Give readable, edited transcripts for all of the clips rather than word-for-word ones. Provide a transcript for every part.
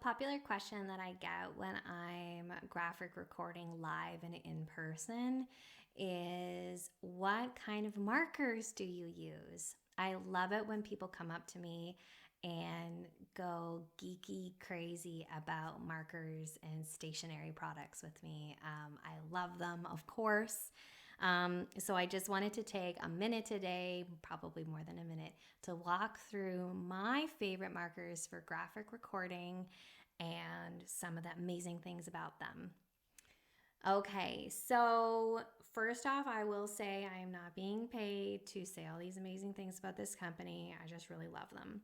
popular question that I get when I'm graphic recording live and in person is what kind of markers do you use? I love it when people come up to me and go geeky crazy about markers and stationery products with me. I love them, of course. So I just wanted to take a minute today, probably more than a minute, to walk through my favorite markers for graphic recording and some of the amazing things about them. Okay, so first off, I will say I am not being paid to say all these amazing things about this company. I just really love them.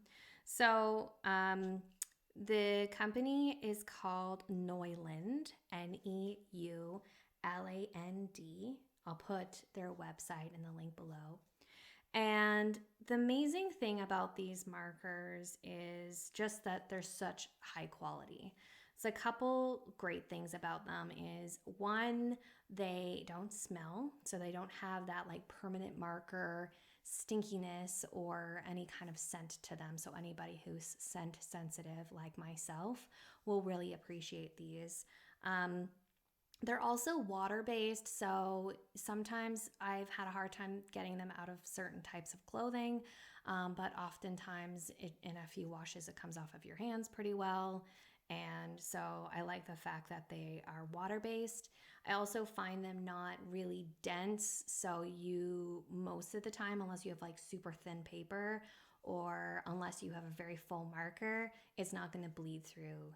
So, the company is called Neuland, Neuland. I'll put their website in the link below. And the amazing thing about these markers is just that they're such high quality. So a couple great things about them is one, they don't smell, so they don't have that like permanent marker stinkiness or any kind of scent to them. So anybody who's scent sensitive like myself will really appreciate these. They're also water-based, so sometimes I've had a hard time getting them out of certain types of clothing, but oftentimes in a few washes it comes off of your hands pretty well. And so I like the fact that they are water-based. I also find them not really dense, so you most of the time, unless you have like super thin paper or unless you have a very full marker, it's not going to bleed through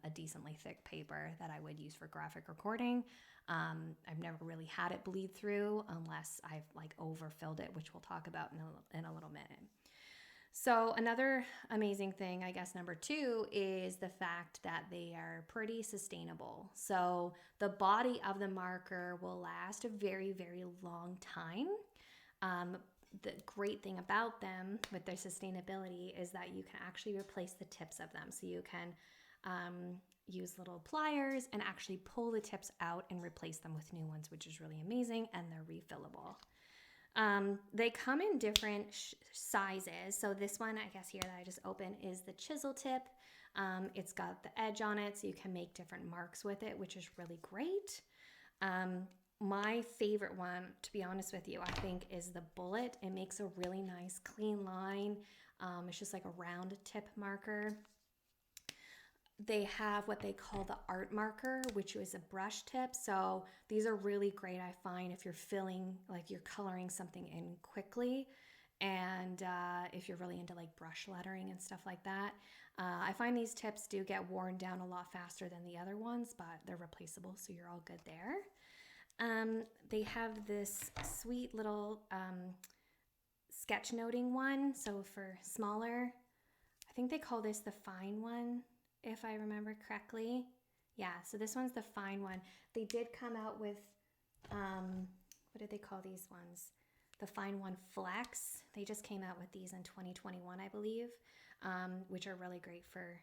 a decently thick paper that I would use for graphic recording. I've never really had it bleed through unless I've like overfilled it, which we'll talk about in a little minute. So another amazing thing, I guess number two, is the fact that they are pretty sustainable. So the body of the marker will last a very, very long time. The great thing about them with their sustainability is that you can actually replace the tips of them. So you can use little pliers and actually pull the tips out and replace them with new ones, which is really amazing, and they're refillable. They come in different sizes. So this one, I guess here that I just opened is the chisel tip. It's got the edge on it, so you can make different marks with it, which is really great. My favorite one, to be honest with you, I think is the bullet. It makes a really nice clean line. It's just like a round tip marker. They have what they call the art marker, which is a brush tip. So these are really great, I find, if you're filling, like you're coloring something in quickly. And if you're really into like brush lettering and stuff like that. I find these tips do get worn down a lot faster than the other ones, but they're replaceable, so you're all good there. They have this sweet little sketchnoting one. So for smaller, I think they call this the fine one, if I remember correctly. Yeah, so this one's the fine one. They did come out with, what did they call these ones? The fine one flex. They just came out with these in 2021, I believe, which are really great for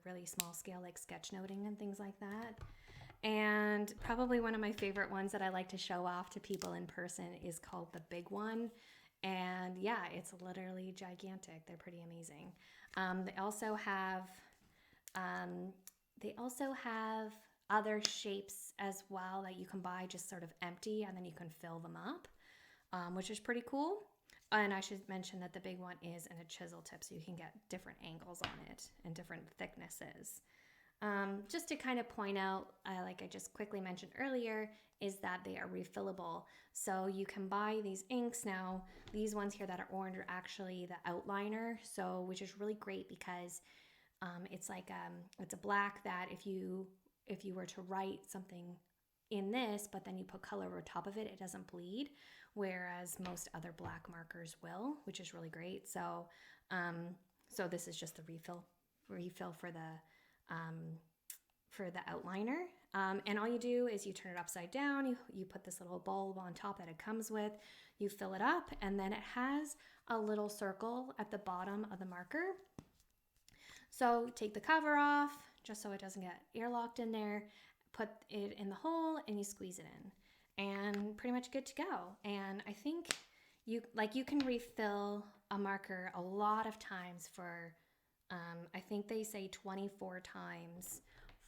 really small scale, like sketchnoting and things like that. And probably one of my favorite ones that I like to show off to people in person is called the big one. And yeah, it's literally gigantic. They're pretty amazing. They also have other shapes as well that you can buy just sort of empty, and then you can fill them up, which is pretty cool. And I should mention that the big one is in a chisel tip, so you can get different angles on it and different thicknesses. Just to kind of point out, like I just quickly mentioned earlier, is that they are refillable. So you can buy these inks now. These ones here that are orange are actually the outliner, so which is really great because it's like it's a black that if you were to write something in this, but then you put color over top of it, it doesn't bleed, whereas most other black markers will, which is really great. So so this is just the refill for the outliner. And all you do is you turn it upside down, you put this little bulb on top that it comes with, you fill it up, and then it has a little circle at the bottom of the marker. So take the cover off, just so it doesn't get airlocked in there, put it in the hole, and you squeeze it in. And pretty much good to go. And I think you can refill a marker a lot of times for I think they say 24 times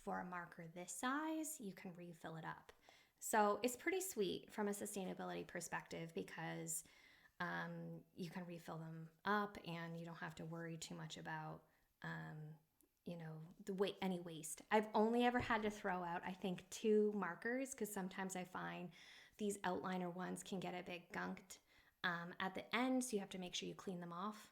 for a marker this size, you can refill it up. So it's pretty sweet from a sustainability perspective because you can refill them up and you don't have to worry too much about, any waste. I've only ever had to throw out, I think, 2 markers because sometimes I find these outliner ones can get a bit gunked at the end, so you have to make sure you clean them off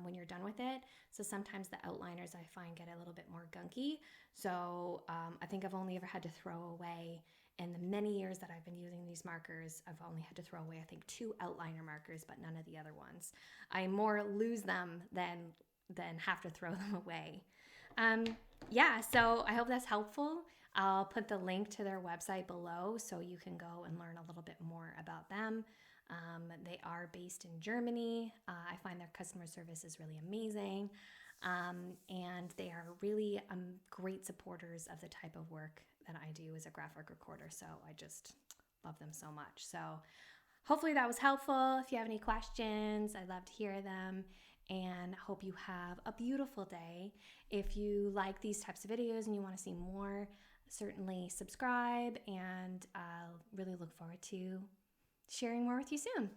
when you're done with it. So sometimes the outliners I find get a little bit more gunky. So I think I've only ever had to throw away, in the many years that I've been using these markers, I've only had to throw away, I think, 2 outliner markers, but none of the other ones. I more lose them than have to throw them away. Yeah, so I hope that's helpful. I'll put the link to their website below so you can go and learn a little bit more about them. They are based in Germany. I find their customer service is really amazing. And they are really great supporters of the type of work that I do as a graphic recorder. So I just love them so much. So hopefully that was helpful. If you have any questions, I'd love to hear them. And hope you have a beautiful day. If you like these types of videos and you want to see more, certainly subscribe. And I'll really look forward to sharing more with you soon.